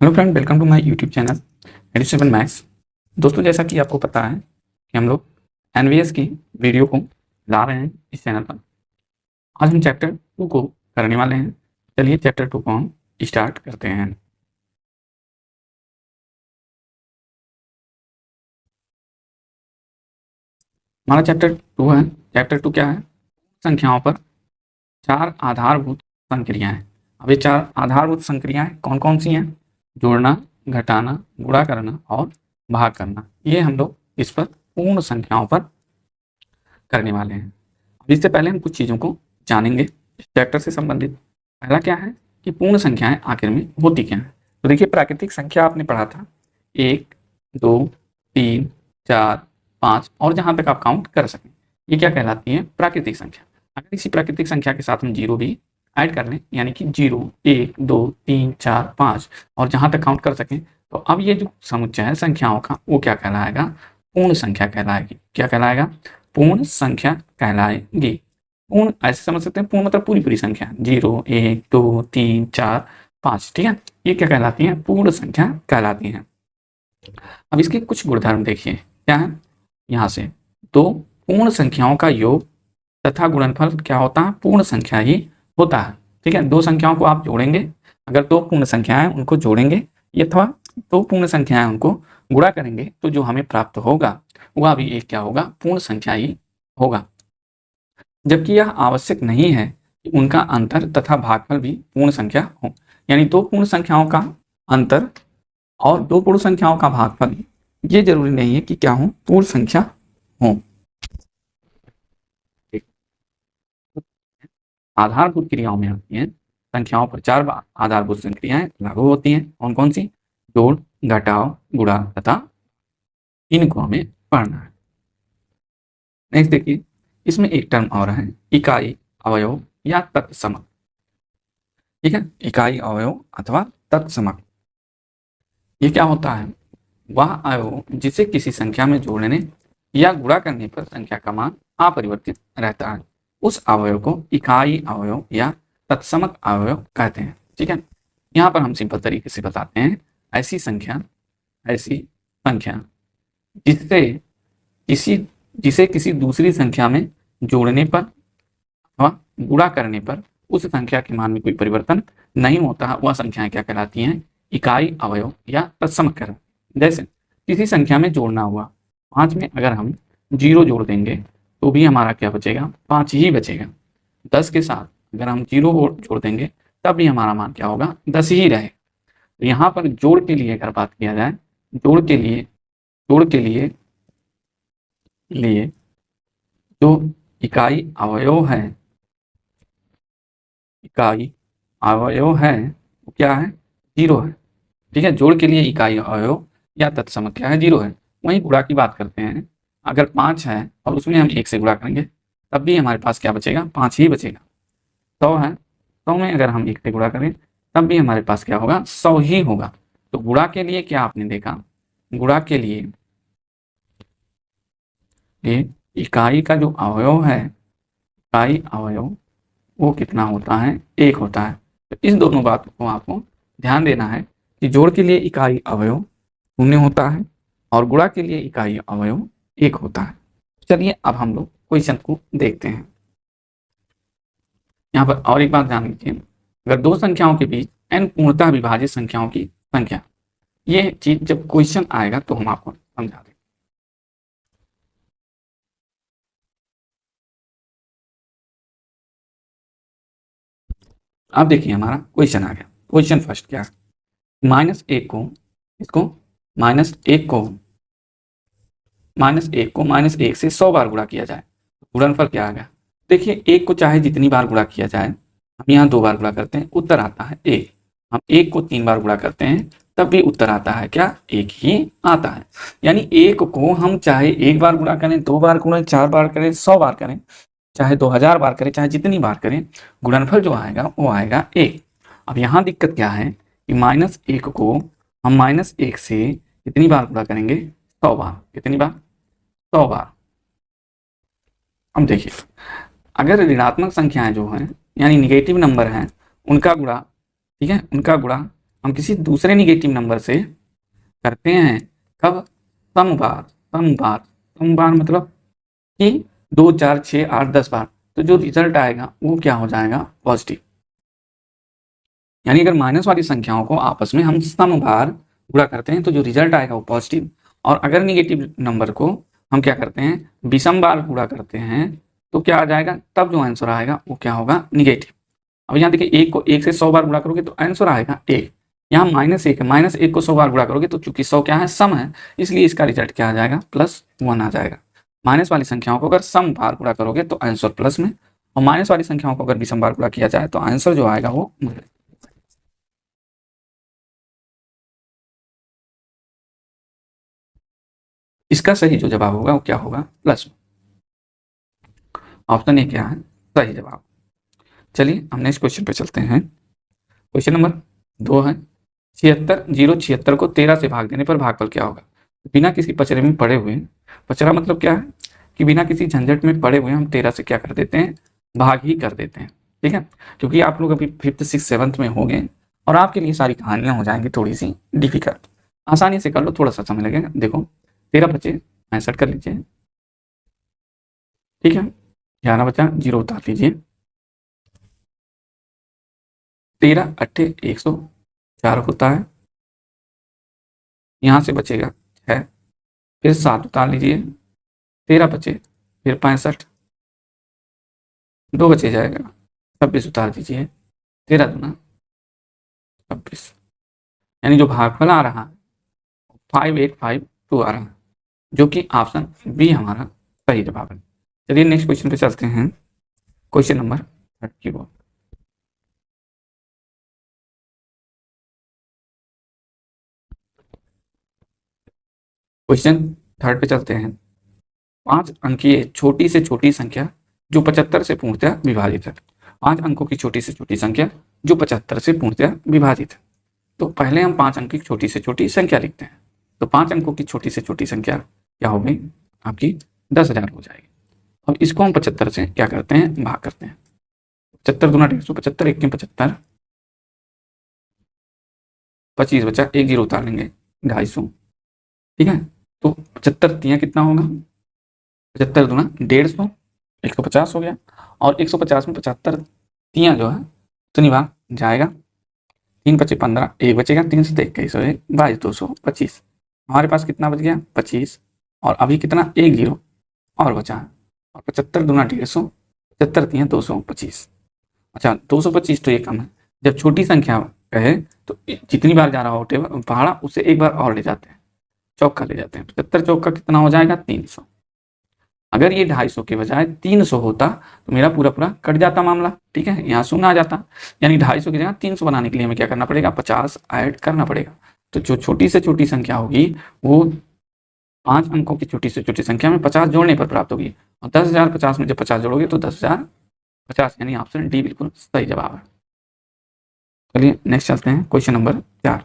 Hello friend, welcome to my YouTube channel 87 maths. दोस्तों, जैसा कि आपको पता है कि हम लोग एनवीएस की वीडियो को ला रहे हैं इस चैनल पर। आज हम चैप्टर 2 को करने वाले हैं। चलिए चैप्टर 2 को हम स्टार्ट करते हैं। हमारा चैप्टर 2 है। चैप्टर 2 क्या है? संख्याओं पर 4 आधारभूत संक्रियाएं। अब ये 4 आधारभूत संक्रियाएं कौन कौन सी हैं? जोड़ना, घटाना, गुणा करना और भाग करना। ये हम लोग इस पर पूर्ण संख्याओं पर करने वाले हैं। इससे पहले हम कुछ चीज़ों को जानेंगे इस चैप्टर से संबंधित। पहला क्या है कि पूर्ण संख्याएं आखिर में होती क्या हैं। तो देखिए, प्राकृतिक संख्या आपने पढ़ा था 1, 2, 3, 4, 5 और जहाँ तक आप काउंट कर सकें, ये क्या कहलाती है? प्राकृतिक संख्या। अगर इसी प्राकृतिक संख्या के साथ हम जीरो भी ऐड कर लें, यानी कि 0, 1, 2, 3, 4, 5 और जहाँ तक काउंट कर सकें, तो अब ये जो समुच्चय है संख्याओं का, वो क्या कहलाएगा? पूर्ण संख्या कहलाएगी। क्या कहलाएगा? पूर्ण संख्या कहलाएगी। पूर्ण ऐसे समझ सकते हैं, पूर्ण मतलब पूरी पूरी संख्या, 0, 1, 2, 3, 4, 5। ठीक है, ये क्या कहलाती है? पूर्ण संख्या कहलाती हैं। अब इसके कुछ गुणधर्म देखिए, क्या है? यहाँ से दो पूर्ण संख्याओं का योग तथा गुणनफल क्या होता है? पूर्ण संख्या ही होता है। ठीक है, दो संख्याओं को आप जोड़ेंगे, अगर दो पूर्ण संख्याएं उनको जोड़ेंगे अथवा दो पूर्ण संख्याएं उनको गुणा करेंगे, तो जो हमें प्राप्त होगा वह भी एक क्या होगा? पूर्ण संख्या ही होगा। जबकि यह आवश्यक नहीं है कि उनका अंतर तथा भागफल भी पूर्ण संख्या हो। यानी दो पूर्ण संख्याओं का अंतर और दो पूर्ण संख्याओं का भागफल, ये जरूरी नहीं है कि क्या हो? पूर्ण संख्या हो। आधारभूत क्रियाओं में आती हैं संख्याओं पर 4 आधारभूत संक्रियाएं लागू होती हैं। कौन कौन सी? जोड़, घटाव, गुणा तथा इनको हमें पढ़ना है। नेक्स्ट देखिए, इसमें एक टर्म और है, इकाई, अवयव या तत्समक। ठीक है, इकाई, अवयव अथवा तत्समक। ये क्या होता है? वह अवयव जिसे किसी संख्या में जोड़ने या गुणा करने पर संख्या का मान अपरिवर्तित रहता है, उस अवयव को इकाई अवयव या तत्समक अवयव कहते हैं। ठीक है, यहाँ पर हम सिंपल तरीके से बताते हैं। ऐसी संख्या जिसे किसी दूसरी संख्या में जोड़ने पर अथवा गुणा करने पर उस संख्या के मान में कोई परिवर्तन नहीं होता है, वह संख्याएं क्या कहलाती हैं? इकाई, अवयव या तत्समक कहलाती। जैसे किसी संख्या में जोड़ना हुआ, 5 में अगर हम 0 जोड़ देंगे तो भी हमारा क्या बचेगा? 5 ही बचेगा। 10 के साथ अगर हम 0 जोड़ देंगे तब भी हमारा मान क्या होगा? 10 ही रहे। तो यहाँ पर जोड़ के लिए अगर बात किया जाए, जोड़ के लिए जो इकाई अवयव है वो क्या है? 0 है। ठीक है, जोड़ के लिए इकाई अवयव या तत्समक क्या है? 0 है। वहीं गुणा की बात करते हैं, अगर 5 है और उसमें हम 1 से गुणा करेंगे तब भी हमारे पास क्या बचेगा? 5 ही बचेगा। 100 है, 100 में अगर हम 1 से गुणा करें तब भी हमारे पास क्या होगा? 100 ही होगा। तो गुणा के लिए क्या आपने देखा? गुणा के लिए इकाई का जो अवयव है, इकाई अवयव वो कितना होता है? 1 होता है। तो इस दोनों बातों को आपको ध्यान देना है कि जोड़ के लिए इकाई अवयव 0 होता है और गुणा के लिए इकाई अवयव 1 होता है। चलिए अब हम लोग क्वेश्चन को देखते हैं। यहाँ पर और एक बात ध्यान लीजिए, अगर दो संख्याओं के बीच n पूर्णतः विभाजित संख्याओं की संख्या, ये चीज जब क्वेश्चन आएगा तो हम आपको समझा देंगे। अब देखिए, हमारा क्वेश्चन आ गया। क्वेश्चन फर्स्ट क्या है? -1 को -1 से 100 बार गुणा किया जाए, गुणनफल क्या आ गया? देखिए, 1 को चाहे जितनी बार गुणा किया जाए, हम यहाँ 2 बार गुणा करते हैं, उत्तर आता है 1। हम 1 को 3 बार गुणा करते हैं तब भी उत्तर आता है क्या? 1 ही आता है। यानी 1 को हम चाहे 1 बार गुणा करें, 2 बार करें, 4 बार करें, 100 बार करें, चाहे 2000 बार करें, चाहे जितनी बार करें, गुणनफल जो आएगा वो आएगा 1। अब यहाँ दिक्कत क्या है कि -1 को हम -1 से कितनी बार गुणा करेंगे? 100 बार। कितनी बार? 100 बार। अब देखिए, अगर ऋणात्मक संख्याएं जो हैं, यानी निगेटिव नंबर हैं, उनका गुणा, ठीक है, उनका गुणा हम किसी दूसरे निगेटिव नंबर से करते हैं, कब? सम बार। सम बार, सम बार मतलब कि 2, 4, 6, 8, 10 बार, तो जो रिजल्ट आएगा वो क्या हो जाएगा? पॉजिटिव। यानी अगर माइनस वाली संख्याओं को आपस में हम सम बार गुणा करते हैं तो जो रिजल्ट आएगा वो पॉजिटिव, और अगर निगेटिव नंबर को हम क्या करते हैं? विषम बार गुणा करते हैं तो क्या आ जाएगा? तब जो आंसर आएगा वो क्या होगा? निगेटिव। अब यहाँ देखिए, एक को 1 से 100 बार गुणा करोगे तो आंसर आएगा 1। यहाँ -1 है, -1 को 100 बार गुणा करोगे तो चूंकि 100 क्या है? सम है, इसलिए इसका रिजल्ट क्या आ जाएगा? +1 आ जाएगा। माइनस वाली संख्याओं को अगर सम बार गुणा करोगे तो आंसर प्लस में, और माइनस वाली संख्याओं को अगर विषम बार गुणा किया जाए तो आंसर जो आएगा वो माइनस। इसका सही जो जवाब होगा वो क्या होगा? प्लस। ऑप्शन ए क्या है? सही जवाब। चलिए हम नेक्स्ट क्वेश्चन पे चलते हैं। क्वेश्चन नंबर 2 है, 76 को 13 से भाग देने पर भागफल क्या होगा? बिना किसी पचड़े में पड़े हुए, पचड़ा मतलब क्या है कि बिना किसी झंझट में पड़े हुए हम 13 से क्या कर देते हैं? भाग ही कर देते हैं। ठीक है, क्योंकि आप लोग अभी 5th 6th 7th में होंगे और आपके लिए सारी कहानियां हो जाएंगी थोड़ी सी डिफिकल्ट। आसानी से कर लो, थोड़ा सा समय लगेगा। देखो 13 बचे 65 कर लीजिए, ठीक है। 11 बचा, 0 उतार लीजिए। 13 अट्ठे 104 होता है, यहाँ से बचेगा 6, फिर 7 उतार लीजिए। 13 बचे, फिर 65, 2 बचे जाएगा, 26 उतार दीजिए। 13 दूना 26, यानी जो भागफल आ रहा है 5852 आ रहा है, जो कि ऑप्शन बी हमारा सही जवाब है। चलिए नेक्स्ट क्वेश्चन पे चलते हैं। Question number 34। क्वेश्चन 3 पे चलते हैं। 5 अंकीय छोटी से छोटी संख्या जो 75 से पूर्णतः विभाजित है। 5 अंकों की छोटी से छोटी संख्या जो 75 से पूर्णतः विभाजित है। तो पहले हम 5 अंक की छोटी से छोटी संख्या लिखते हैं। तो 5 अंकों की छोटी से छोटी संख्या क्या हो गई? आपकी 10,000 हो जाएगी। अब इसको हम 75 से क्या करते हैं? भाग करते हैं। 75 दूना 150, 75 एक 75, 25 बचा, 1 0 उतार लेंगे, 250। ठीक है, तो 75 तियाँ कितना होगा? 75 दूना 150, 150 हो गया। और 150 में 75 तियाँ जो है उतनी बार जाएगा। 3 पचे 15, 1 बचेगा, 3 से 21, 22, 225। हमारे पास कितना बच गया? 25। और अभी कितना? 1 0 और बचा है। और 75 दूना 150, 75 तियाँ 225। अच्छा 225 तो ये कम है। जब छोटी संख्या कहे तो जितनी बार जा रहा हो टेबल पहाड़ा, उससे एक बार और ले जाते हैं, चौका ले जाते हैं। 75 चौका कितना हो जाएगा? 300। अगर ये 250 के बजाय 300 होता तो मेरा पूरा पूरा कट जाता मामला। ठीक है, यहाँ 0 आ जाता, यानी 250 की जगह 300 बनाने के लिए हमें क्या करना पड़ेगा? 50 ऐड करना पड़ेगा। तो जो छोटी से छोटी संख्या होगी वो 5 अंकों की छोटी से छोटी संख्या में 50 जोड़ने पर प्राप्त होगी। और 10,000 50 में जब 50 जोड़ोगे तो 10,050, यानी ऑप्शन डी बिल्कुल सही जवाब है। चलिए नेक्स्ट चलते हैं। क्वेश्चन नंबर 4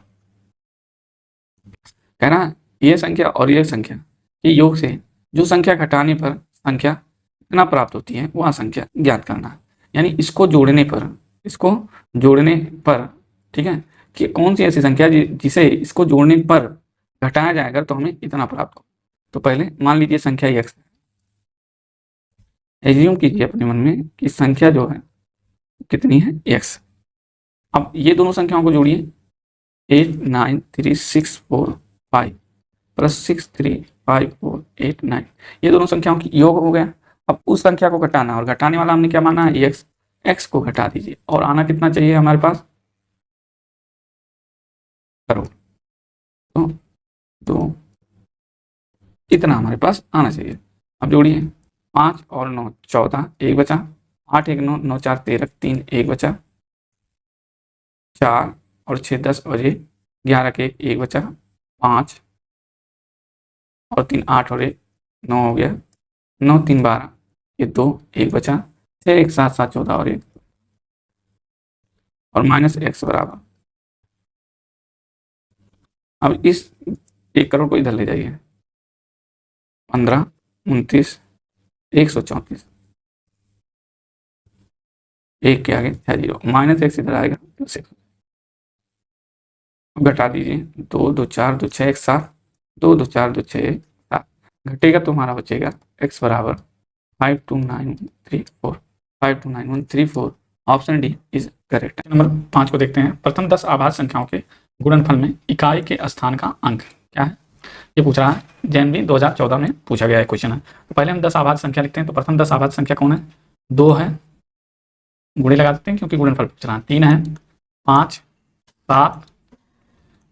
कह रहा है ये संख्या और ये संख्या के योग से जो संख्या घटाने पर संख्या कितना प्राप्त होती है वह संख्या ज्ञात करना है। यानी इसको जोड़ने पर, ठीक है, कि कौन सी ऐसी संख्या जिसे इसको जोड़ने पर घटाया जाएगा तो हमें इतना प्राप्त हो। तो पहले मान लीजिए संख्या x, एज्यूम कीजिए अपने मन में कि संख्या जो है कितनी है? x। अब ये दोनों संख्याओं को जोड़िए, 89365 प्लस 63548 ये दोनों संख्याओं की योग हो गया। अब उस संख्या को घटाना, और घटाने वाला हमने क्या माना है? x को घटा दीजिए, और आना कितना चाहिए हमारे पास? करो तो इतना हमारे पास आना चाहिए। अब जोड़िए, 5 और 9 14, 1 बचा, 8 1 9, 9 4 13, 3 1 बचा, 4 और 6 10 और 11 के 1 बचा, 5 और 3 8 और 1 9 हो गया, 9 3 12, ये 2 1 बचा, 6 1 7 7 14 और 1, और माइनस x बराबर। अब इस 1 करोड़ को इधर ले जाइए, 15 29 134, 1 के आगे 6 0, माइनस x इधर आएगा प्लस x। अब घटा दीजिए, 2 2 4 2 6 1 7, 2 2 4 2 6 1 7, घटेगा तो हमारा बचेगा x बराबर 52934, 52934। Option D is correct. Number 5 को देखते हैं। प्रथम 10 आभाज्य संख्याओं के गुणनफल में इकाई के स्थान का अंक क्या है, ये पूछ रहा है। जनवरी 2014 में पूछा गया है क्वेश्चन है। तो पहले हम 10 आभाज्य संख्या लिखते हैं। तो प्रथम 10 आभाज्य संख्या कौन है, 2 है, गुणे लगा देते हैं क्योंकि गुणनफल पूछ रहा है। 3 है, 5 7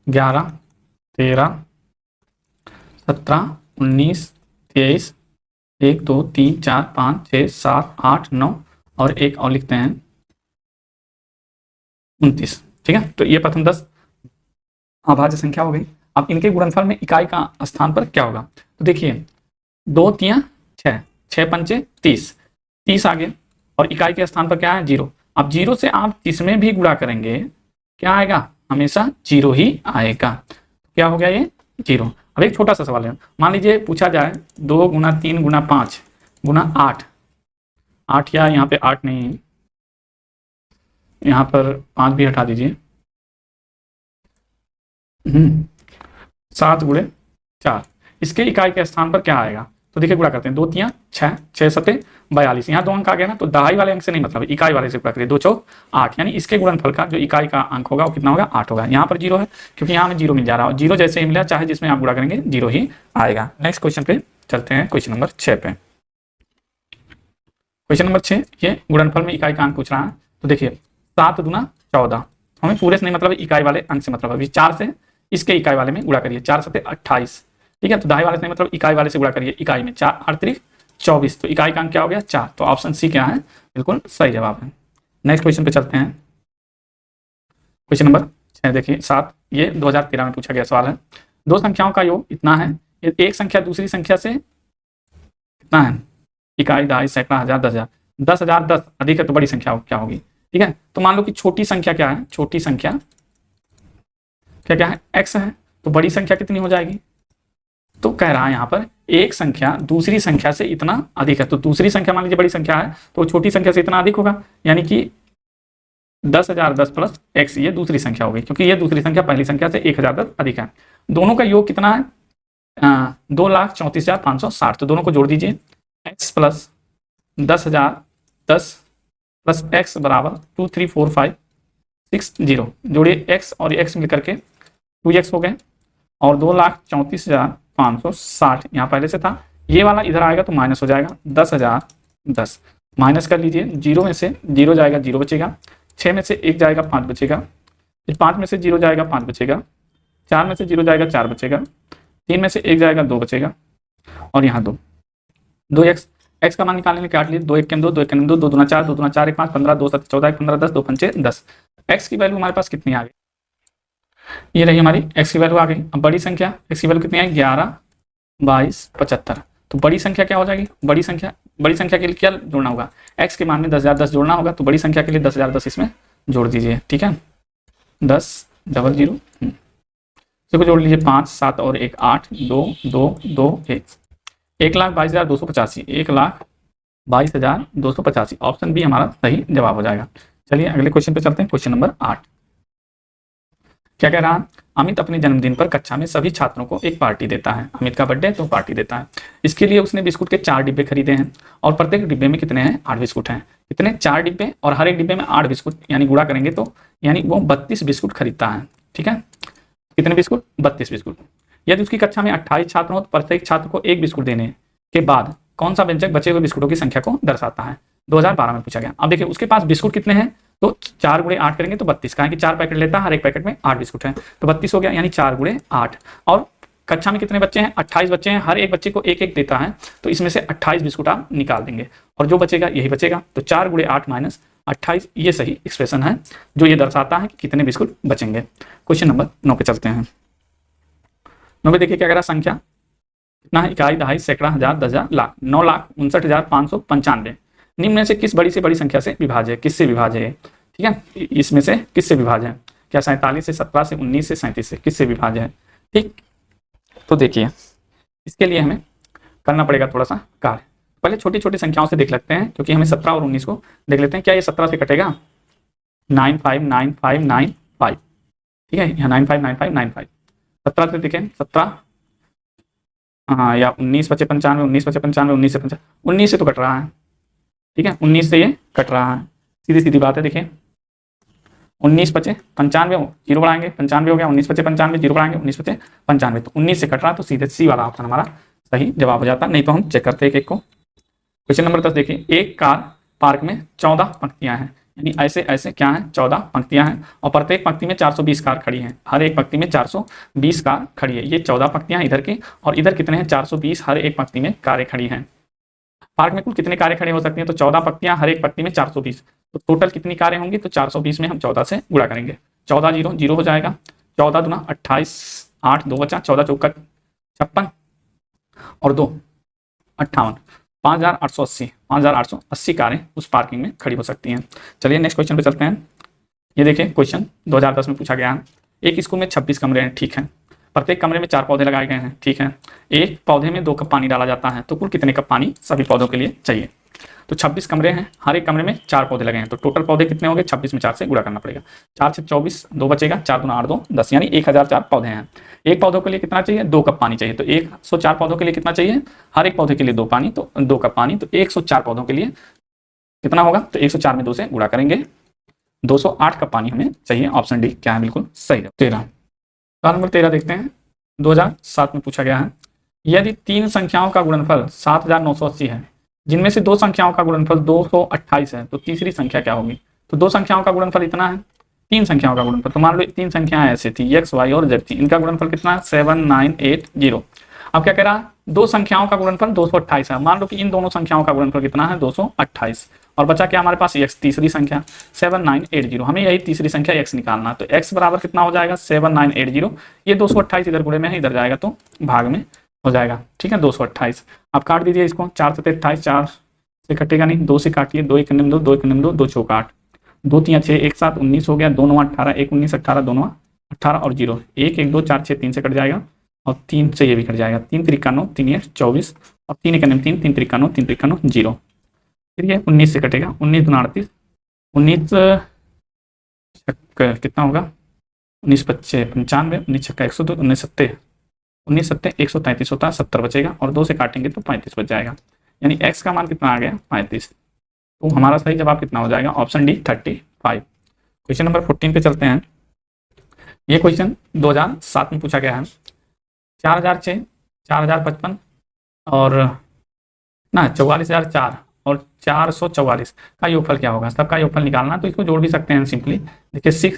11 13 17 19 23 1 2 3 4 5 6 7 8 9 और एक और लिखते हैं 29। ठीक है, तो ये प्रथम 10 अभाज्य संख्या हो गई। अब इनके गुणनफल में इकाई का स्थान पर क्या होगा, तो देखिए 2 3 6, 6 पंचे 30, 30 आ गया और इकाई के स्थान पर क्या है 0। अब 0 से आप जिसमें भी गुणा करेंगे क्या आएगा, हमेशा 0 ही आएगा। क्या हो गया ये 0। अब एक छोटा सा सवाल है, मान लीजिए पूछा जाए 2 गुना 3 गुना 5 गुना 8, 8 या यहाँ पे 8 नहीं, यहाँ पर 5 भी हटा दीजिए, 7 गुणे 4, इसके इकाई के स्थान पर क्या आएगा। तो देखिए गुणा करते हैं, 2 3 6, 6 7 42, यहाँ 2 अंक आ गया ना, तो दहाई वाले अंक से नहीं मतलब इकाई वाले से गुणा करिए, 2 4 8, यानी इसके गुणनफल का जो इकाई का अंक होगा वो कितना होगा 8 होगा। यहाँ पर 0 है क्योंकि यहाँ हमें 0 मिल जा रहा है, 0 जैसे ही मिला चाहे जिसमें आप गुणा करेंगे 0 ही आएगा। नेक्स्ट क्वेश्चन पे चलते हैं, क्वेश्चन नंबर 6 पे। क्वेश्चन नंबर 6, ये गुणनफल में इकाई का अंक पूछ रहा है। तो देखिए 7 दूना 14, हमें पूरे से नहीं मतलब इकाई वाले अंक से मतलब अभी 4 से इसके इकाई वाले में गुणा करिए, 4 7 28। ठीक है, तो दहाई वाले से नहीं मतलब इकाई वाले से गुणा करिए, इकाई में 4 8 3 24, तो इकाई का अंक क्या हो गया 4। तो ऑप्शन सी क्या है, बिल्कुल सही जवाब है। नेक्स्ट क्वेश्चन पे चलते हैं, क्वेश्चन नंबर 6 देखिए 7, ये 2013 में पूछा गया सवाल है। दो संख्याओं का योग इतना है, एक संख्या दूसरी संख्या से कितना है, इकाई दहाई सैकड़ा हजार 10,000, 10,000 10 अधिक है तो बड़ी संख्या क्या होगी। ठीक है, तो मान लो कि छोटी संख्या क्या है, छोटी संख्या क्या क्या है x है, तो बड़ी संख्या कितनी हो जाएगी। तो कह रहा है यहाँ पर एक संख्या दूसरी संख्या से इतना अधिक है, तो दूसरी संख्या मान लीजिए बड़ी संख्या है तो छोटी संख्या से इतना अधिक होगा, यानी कि 10,000 10 प्लस x ये दूसरी संख्या होगी, क्योंकि ये दूसरी संख्या पहली संख्या से 1,010 अधिक है। दोनों का योग कितना है 2,34,560, तो दोनों को जोड़ दीजिए, x प्लस 10,000 10 प्लस x बराबर 234560, जोड़िए x और x मिल करके 2x हो गए और 2,34,560 यहाँ पहले से था, ये वाला इधर आएगा तो माइनस हो जाएगा, 10,000 10 माइनस कर लीजिए, 0 में से 0 जाएगा 0 बचेगा, 6 में से 1 जाएगा 5 बचेगा, फिर 5 में से 0 जाएगा 5 बचेगा, 4 में से 0 जाएगा 4 बचेगा, 3 में से 1 जाएगा 2 बचेगा और यहाँ 2x x का मान निकालने में काट लिए, 2 1 2 2 1 2 2 2 4 2 2 4 1 5 15 2 7 14 1 15 10 2 5 10, x की वैल्यू हमारे पास कितनी आ गई, ये रही हमारी x की वैल्यू आ गई। अब बड़ी संख्या x की वैल्यू कितनी आई 11 22 75, तो बड़ी संख्या क्या हो जाएगी, बड़ी संख्या के लिए क्या जोड़ना होगा, x के मान में 10,010 जोड़ना होगा, तो बड़ी संख्या के लिए 10,010 इसमें जोड़ दीजिए। ठीक है, 10 00 इसको जोड़ लीजिए, 5 7 और 1 8 2 2 2 1, 1,22,285, 1,22,285, ऑप्शन बी हमारा सही जवाब हो जाएगा। चलिए अगले क्वेश्चन पे चलते हैं, क्वेश्चन नंबर 8। क्या कह रहा है, अमित अपने जन्मदिन पर कक्षा में सभी छात्रों को एक पार्टी देता है। अमित का बर्थडे तो पार्टी देता है, इसके लिए उसने बिस्कुट के 4 डिब्बे खरीदे हैं और प्रत्येक डिब्बे में कितने हैं 8 बिस्कुट हैं, कितने 4 डिब्बे और हर एक डिब्बे में 8 बिस्कुट, यानी गुणा करेंगे तो यानी वो 32 बिस्कुट खरीदता है। ठीक है, कितने बिस्कुट 32 बिस्कुट। यदि उसकी कक्षा में 28 छात्र हो तो प्रत्येक छात्र को 1 बिस्कुट देने के बाद कौन सा व्यंजक बचे हुए बिस्कुटों की संख्या को दर्शाता है, 2012 में पूछा गया। अब देखिए उसके पास बिस्कुट कितने हैं, तो 4 गुणे 8 करेंगे तो 32, कहा कि 4 पैकेट लेता है, हर एक पैकेट में 8 बिस्कुट हैं, तो 32 हो गया, यानी 4 गुणे 8। और कक्षा में कितने बच्चे हैं 28 बच्चे हैं, हर एक बच्चे को एक एक देता है, तो इसमें से 28 बिस्कुट आप निकाल देंगे और जो बचेगा यही बचेगा, तो 4 गुणे 8 माइनस 28, ये सही एक्सप्रेशन है जो ये दर्शाता है कि कितने बिस्कुट बचेंगे। क्वेश्चन नंबर 9 पे चलते हैं। 9 पे देखिए क्या कह रहा है, संख्या कितना है, इकाई दहाई सैकड़ा हजार 10,000 लाख, 9,59,595 निम्न में से किस बड़ी से बड़ी संख्या से विभाज्य है, किससे विभाज्य है। ठीक है, इसमें से किससे विभाज्य है, क्या 47 से 17 से 19 से 37 से किससे विभाज्य है। ठीक, तो देखिए इसके लिए हमें करना पड़ेगा थोड़ा सा कार्य, पहले छोटी छोटी संख्याओं से देख लेते हैं, क्योंकि हमें 17 और 19 को देख लेते हैं। क्या ये 17 से कटेगा 95959 ठीक है, यहाँ 959595 17 से देखें 17, हाँ, या 19 बचे 95, 19 बचे 95, 19 से 95, 19 से तो कट रहा है, ठीक है, 19 से ये कट रहा है, सीधी सीधी बात है। देखिए 19 बचे 95, जीरो बढ़ाएंगे 95 हो गया, 19 बचे 95, जीरो बढ़ाएंगे 19 बचे 95, तो 19 से कट रहा है, तो सीधे सी वाला ऑप्शन हमारा सही जवाब हो जाता। नहीं तो हम चेक करते एक एक को। क्वेश्चन नंबर 10 देखिए, एक कार पार्क में 14 पंक्तियां हैं, यानी ऐसे ऐसे क्या है 14 पंक्तियां हैं, और प्रत्येक पंक्ति में 420 कार खड़ी हैं, हर एक पंक्ति में 420 कार खड़ी है। ये 14 पंक्तियां इधर की, और इधर कितने हैं 420, हर एक पंक्ति में कारें खड़ी हैं। पार्क में कुल कितने कारें खड़े हो सकती हैं, तो 14 पंक्तियां, हर एक पंक्ति में 420, तो टोटल कितनी कारें होंगी, तो 420 में हम 14 से गुणा करेंगे, 14 जीरो जीरो हो जाएगा, 14 दूना 28, 8 2 बचा, 14 चौका 56 और 2 58, 5880 कारें उस पार्किंग में खड़ी हो सकती हैं। चलिए नेक्स्ट क्वेश्चन पे चलते हैं। ये देखिए क्वेश्चन 2010 में पूछा गया है। एक स्कूल में 26 कमरे हैं, ठीक है, प्रत्येक कमरे में 4 पौधे लगाए गए हैं, ठीक है, एक पौधे में 2 कप पानी डाला जाता है, तो कुल कितने कप पानी सभी पौधों के लिए चाहिए। तो 26 कमरे हैं, हर एक कमरे में 4 पौधे लगे हैं, तो टोटल पौधे कितने होंगे, 26 में 4 से गुणा करना पड़ेगा, 4 से 24, 2 बचेगा, 4 दूना 8 2 10, यानी 1004 पौधे हैं। एक पौधों के लिए कितना चाहिए, 2 कप पानी चाहिए, तो 104 पौधों के लिए कितना चाहिए, हर एक पौधे के लिए 2 पानी, तो 2 कप पानी, तो 104 पौधों के लिए कितना होगा, तो 104 में 2 से गुणा करेंगे, 208 कप पानी हमें चाहिए। ऑप्शन डी क्या है, बिल्कुल सही है। 13, सवाल नंबर 13 देखते हैं, 2007 में पूछा गया है। यदि 3 संख्याओं का गुणनफल 7980 है, जिनमें से 2 संख्याओं का गुणनफल 228 है, तो तीसरी संख्या क्या होगी। तो 2 संख्याओं का गुणनफल इतना है, 3 संख्याओं का गुणनफल, तो मान लो 3 संख्याएं ऐसी थी, x y और z थी, इनका गुणनफल कितना है 7980। अब क्या कह रहा है, 2 संख्याओं का गुणनफल 228 है, मान लो कि इन दोनों संख्याओं का गुणनफल कितना है 228, और बचा क्या हमारे पास x, तीसरी संख्या 7980, हमें यही तीसरी संख्या x निकालना है, तो x बराबर कितना हो जाएगा 7980, ये 228 इधर गुणे में है, इधर जाएगा तो भाग में हो जाएगा, ठीक है, 228। आप काट दीजिए इसको, 4 से 28, 4 से कटेगा नहीं, 2 से काटिए, 2 1 2 2 1 2 2 चौका 8, 2 3 6 1 7 19 हो गया, 2 9 18 1 19 18 2 9 18 और 0 1 1 2 4 6 3 से कट जाएगा, और 3 से ये भी कट जाएगा, 3 3 9 3 1 24, और 3 1 3 3 3 9 3 3 9 0, फिर ये 19 से कटेगा, 19 दूना 38, 19 कितना होगा, 19 5 95, 19 छक्का 102, 19 7 19 7 133 होता है, 70 बचेगा, और 2 से काटेंगे तो 35 बच जाएगा, यानी x का मान कितना आ गया 35, तो हमारा सही जवाब कितना हो जाएगा, ऑप्शन डी 35। क्वेश्चन नंबर 14 पे चलते हैं। ये क्वेश्चन 2007 में पूछा गया है। 4006, 4055 और ना 44,004 और 444 का योगफल क्या होगा, सबका योगफल निकालना, तो इसको जोड़ भी सकते हैं सिंपली। देखिए 6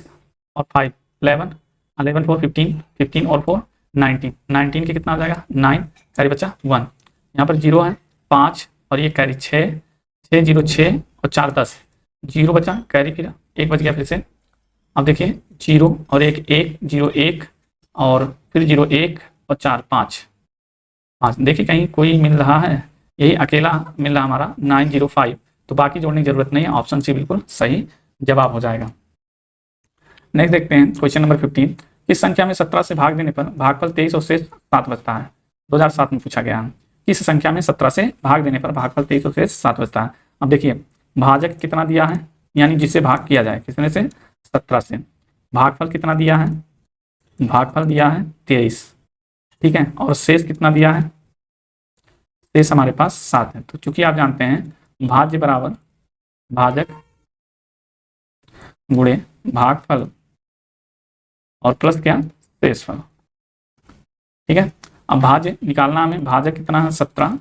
और 5 11, 11 4 15, 15 और 4 19, 19 के कितना आ जाएगा 9, कैरी बचा 1, यहाँ पर 0 है 5, और ये कैरी 6, 6 0 6 और 4 10, 0 बचा, कैरी फिर 1 बच गया फिर से। अब देखिए 0 और 1 1 0 1 और फिर 0 1 और 4 5 5, देखिए कहीं कोई मिल रहा है, यही अकेला मिल रहा हमारा 905, तो बाकी जोड़ने की जरूरत नहीं है, ऑप्शन सी बिल्कुल सही जवाब हो जाएगा। नेक्स्ट देखते हैं क्वेश्चन नंबर 15। किस संख्या में 17 से भाग देने पर भागफल 23 और शेष 7 बचता है। 2007 में पूछा गया है, किस संख्या में 17 से भाग देने पर भागफल 23 और शेष 7 बचता है। अब देखिए भाजक कितना दिया है, यानी जिससे भाग किया जाए, कितने से 17 से, भागफल कितना दिया है, भागफल दिया है 23, ठीक है, और शेष कितना दिया है, शेष हमारे पास 7 है। तो चूंकि आप जानते हैं भाज्य बराबर भाजक गुणे भागफल और प्लस क्या शेषफल, ठीक है। अब भाज्य निकालना हमें, भाजक कितना है 17,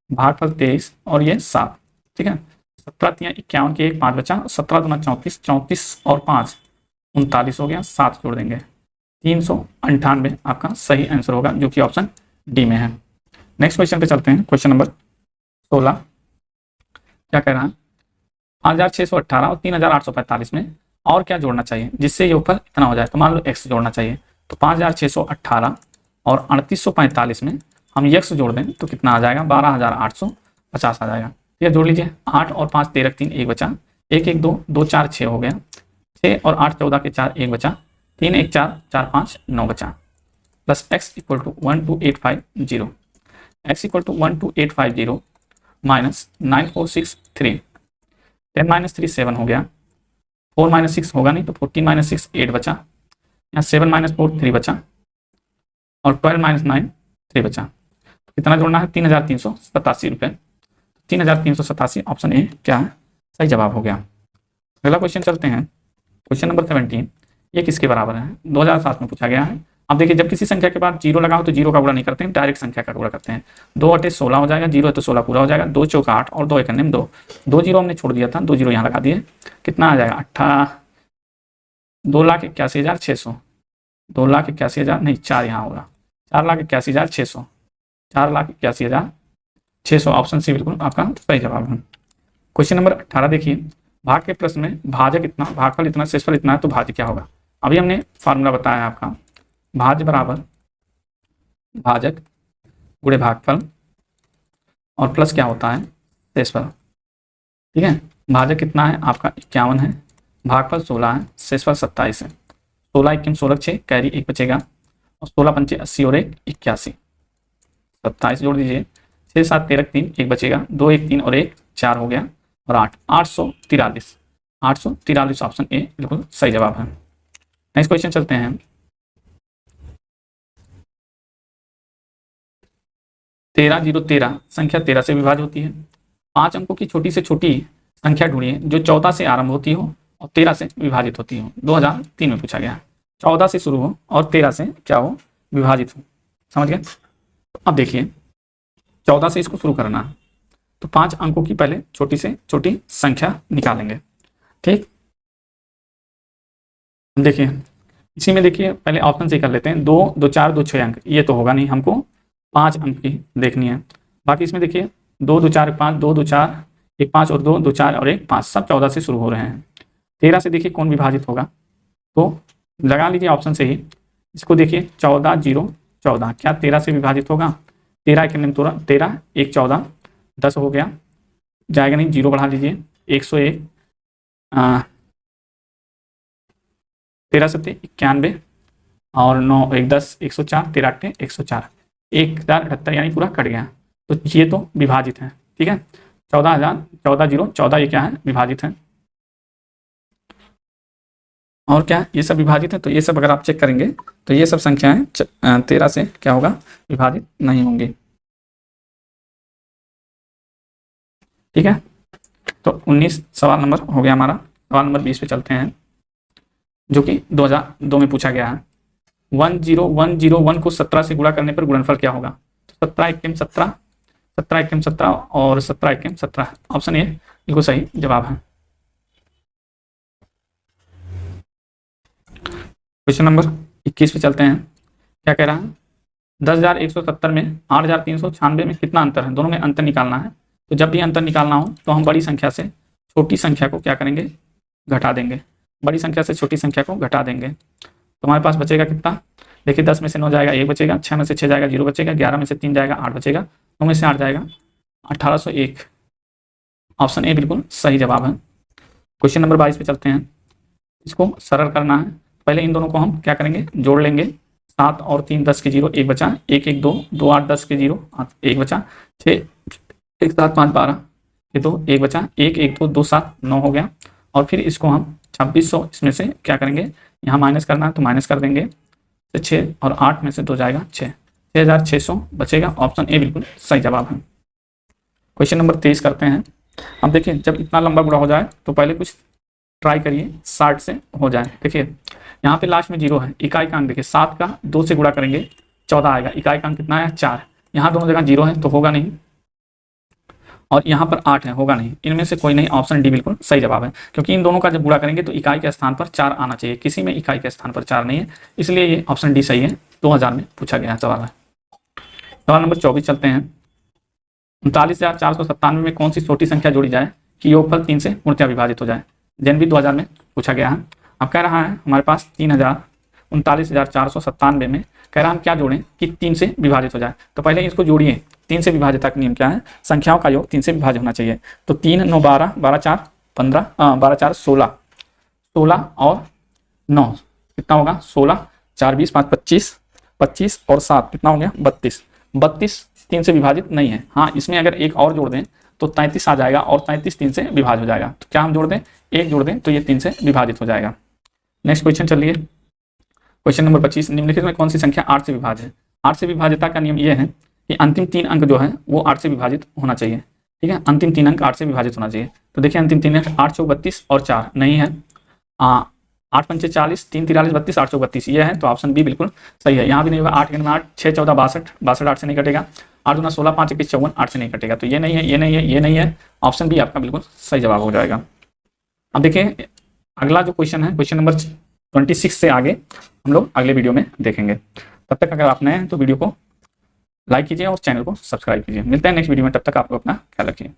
भागफल 23 और ये 7, ठीक है। 17 3 51 के 1 5 बचा, 17 दूना 34, 34 और 5 39 हो गया, 7 जोड़ देंगे 398 आपका सही आंसर होगा, जो कि ऑप्शन डी में है। नेक्स्ट क्वेश्चन पे चलते हैं, क्वेश्चन नंबर 16। क्या कह रहा है, 5618 और 3845 में और क्या जोड़ना चाहिए जिससे योगफल इतना हो जाए। तो मान लो x जोड़ना चाहिए, तो 5618 और 3845 में हम x जोड़ दें तो कितना आ जाएगा 12850 आ जाएगा। ये जोड़ लीजिए, 8 और 5 13 3 1 बचा, 1 1 2 2 4 6 हो गया, 6 और 8 14 के 4 1 बचा, 3 1 4 4 5 9 बचा, plus x equal to 12850, x equal to 12850 minus 9463, 10 - 3 7 हो गया, 4 - 6 होगा नहीं तो 14 - 6 8 बचा, यहाँ 7 माइनस 4 3 बचा, और 12 माइनस 9 3 बचा। कितना जोड़ना है? 3387 रुपये। 3387 ऑप्शन ए क्या है? सही जवाब हो गया। अगला क्वेश्चन चलते हैं, क्वेश्चन नंबर 17। ये किसके बराबर है? 2007 में पूछा गया है। अब देखिए, जब किसी संख्या के बाद जीरो लगाओ तो जीरो का गुणा नहीं करते हैं, डायरेक्ट संख्या का गुणा करते हैं। 2 × 16 हो जाएगा, जीरो है तो 16 पूरा हो जाएगा, 2 × 4 = 8 और 2 × 1 = 2। 2 जीरो हमने छोड़ दिया था, 2 जीरो यहाँ लगा दिए। कितना आ जाएगा? 2,81,600। 2,81,000 नहीं, 4 यहाँ होगा, 4,81,600। 4,81,600 ऑप्शन सी बिल्कुल आपका सही जवाब है। क्वेश्चन नंबर 18 देखिए, भाग के प्रश्न में भाजक इतना, भागफल इतना, शेषफल इतना है, तो भाज्य क्या होगा? अभी हमने फार्मूला बताया आपका, भाज्य बराबर भाजक गुणे भागफल और प्लस क्या होता है? शेषफल। ठीक है, भाजक कितना है आपका? 51 है, भागफल 16 है, शेषफल 27 है। 16 × 16 6, कैरी 1 बचेगा, और 16 × 5 = 80 और 1 = 81। 27 जोड़ दीजिए, 6 × 7 = 13 3 1 बचेगा, 2 × 1 3 और 1 4 हो गया, और 8 843। 843 ऑप्शन ए बिल्कुल सही जवाब है। नेक्स्ट क्वेश्चन चलते हैं, 13 संख्या 13 से विभाज्य होती है। 5 अंकों की छोटी से छोटी संख्या ढूंढिए जो 14 से आरंभ होती हो और 13 से विभाजित होती हो। 2003 में पूछा गया, 14 से शुरू हो और 13 से क्या हो? विभाजित हो। समझ गए? अब देखिए, 14 से इसको शुरू करना है, तो 5 अंकों की पहले छोटी से छोटी संख्या निकालेंगे। ठीक, देखिए इसी में देखिए, पहले ऑप्शन से कर लेते हैं। 2 2 4 2 6 अंक, ये तो होगा नहीं, हमको 5 अंक की देखनी है। बाकी इसमें देखिए 2 2 4 5, 2 2 4 1 5 और 2 2 4 और 1 5, सब 14 से शुरू हो रहे हैं। 13 से देखिए कौन विभाजित होगा, तो लगा लीजिए ऑप्शन से ही। इसको देखिए 14 0 14, क्या 13 से विभाजित होगा? 13 1 = 13, 1 14 10 हो गया, जाएगा नहीं, 0 बढ़ा लीजिए, 101, 13 7 91 और 9 1 10 104, 13 8 104, 1078 यानी पूरा कट गया। तो ये तो विभाजित है। ठीक है, 14,000 14 0 14 ये क्या है? विभाजित है। और क्या ये सब विभाजित है? तो ये सब अगर आप चेक करेंगे तो ये सब संख्याएं 13 से क्या होगा? विभाजित नहीं होंगी। ठीक है, तो 19 सवाल नंबर हो गया हमारा। सवाल नंबर 20 पे चलते हैं, जो कि 2002 में पूछा गया है। 10101 को 17 से गुणा करने पर गुणनफल क्या होगा? तो 17 1 17, 17 1 17 और 17 1 17, ऑप्शन ए बिल्कुल सही जवाब है। क्वेश्चन नंबर 21 पे चलते हैं। क्या कह रहा है? 10,170 में 8,396 में कितना अंतर है? दोनों में अंतर निकालना है। तो जब भी अंतर निकालना हो तो हम बड़ी संख्या से छोटी संख्या को क्या करेंगे? घटा देंगे। बड़ी संख्या से छोटी संख्या को घटा देंगे, तो हमारे पास बचेगा कितना? देखिए 10 में से 9 जाएगा 1 बचेगा, 6 में से 6 जाएगा 0 बचेगा, 11 में से 3 जाएगा 8 बचेगा, 9 में से 8 जाएगा 1801। ऑप्शन ए बिल्कुल सही जवाब है। क्वेश्चन नंबर 22 पे चलते हैं। इसको सरल करना है, पहले इन दोनों को हम क्या करेंगे? जोड़ लेंगे। 7 और 3 10 के 0, 1 बचा, 1 1 2 2 8 10 के 0, 1 बचा, 6 1 7 5 12 के 2, 1 बचा, 1 1 2 2 7 9 हो गया। और फिर इसको हम 2600 इसमें से क्या करेंगे? यहाँ माइनस करना है तो माइनस कर देंगे, तो 6 और 8 में से 2 जाएगा 6, 6,600 बचेगा। ऑप्शन ए बिल्कुल सही जवाब है। क्वेश्चन नंबर 23 करते हैं। अब देखिए, जब इतना लंबा गुणा हो जाए तो पहले कुछ ट्राई करिए 60 से हो जाए। देखिए यहाँ पे लास्ट में 0 है, इकाई का अंक देखिए 7 का 2 से गुणा करेंगे 14 आएगा, इकाई का अंक कितना है? 4। यहाँ दोनों जगह 0 है तो होगा नहीं, और यहाँ पर 8 है, होगा नहीं। इनमें से कोई नहीं, ऑप्शन डी बिल्कुल सही जवाब है, क्योंकि इन दोनों का जब गुणा करेंगे तो इकाई के स्थान पर 4 आना चाहिए, किसी में इकाई के स्थान पर 4 नहीं है, इसलिए ये ऑप्शन डी सही है। 2000 में पूछा गया सवाल है। सवाल नंबर 24 चलते हैं। 39,497 में कौन सी छोटी संख्या जोड़ी जाए कि योगफल 3 से पूर्णतः विभाजित हो जाए? जनवरी 2000 में पूछा गया है। अब कह रहा है हमारे पास 39,497 में कह रहा हम क्या जोड़ें कि 3 से विभाजित हो जाए। तो पहले इसको जोड़िए। 3 से विभाज्यता का नियम क्या है? संख्याओं का योग 3 से विभाज्य होना चाहिए। तो 3 9 12, 12 4 15, 12 4 16, 16 और 9 कितना होगा? 16, 4 20 5 25, 25 और 7 कितना हो गया? 32। 32 3 से विभाजित नहीं है। हाँ, इसमें अगर एक और जोड़ दें तो 33 आ जाएगा, और 33 3 से विभाज्य हो जाएगा। तो क्या हम जोड़ दें? एक जोड़ दें तो ये 3 से विभाजित हो जाएगा। नेक्स्ट क्वेश्चन चलिए। क्वेश्चन नंबर 25, निम्नलिखित में कौन सी संख्या 8 से विभाज्य है। 8 से विभाज्यता का नियम यह है कि अंतिम 3 अंक जो है वो 8 से विभाजित होना चाहिए। ठीक है, अंतिम 3 अंक 8 से विभाजित होना चाहिए। तो देखिए अंतिम 3 अंक 8 चौक 32 और 4 नहीं है। 8 पंचे 40, 3 43 32, 8 चौक 32 ये है, तो ऑप्शन बी बिल्कुल सही है। यहाँ भी नहीं होगा। 8 में 8, 6 14 62, 62 8 से नहीं कटेगा। 8 दूना 16, 5 21 54, 8 से नहीं कटेगा। तो ये नहीं है, ये नहीं है, ये नहीं है। ऑप्शन बी आपका बिल्कुल सही जवाब हो जाएगा। अब देखिए अगला जो क्वेश्चन है, क्वेश्चन नंबर 26 से आगे हम लोग अगले वीडियो में देखेंगे। तब तक अगर आप नए हैं तो वीडियो को लाइक कीजिए और चैनल को सब्सक्राइब कीजिए। मिलते हैं नेक्स्ट वीडियो में, तब तक आप लोग अपना ख्याल रखिए।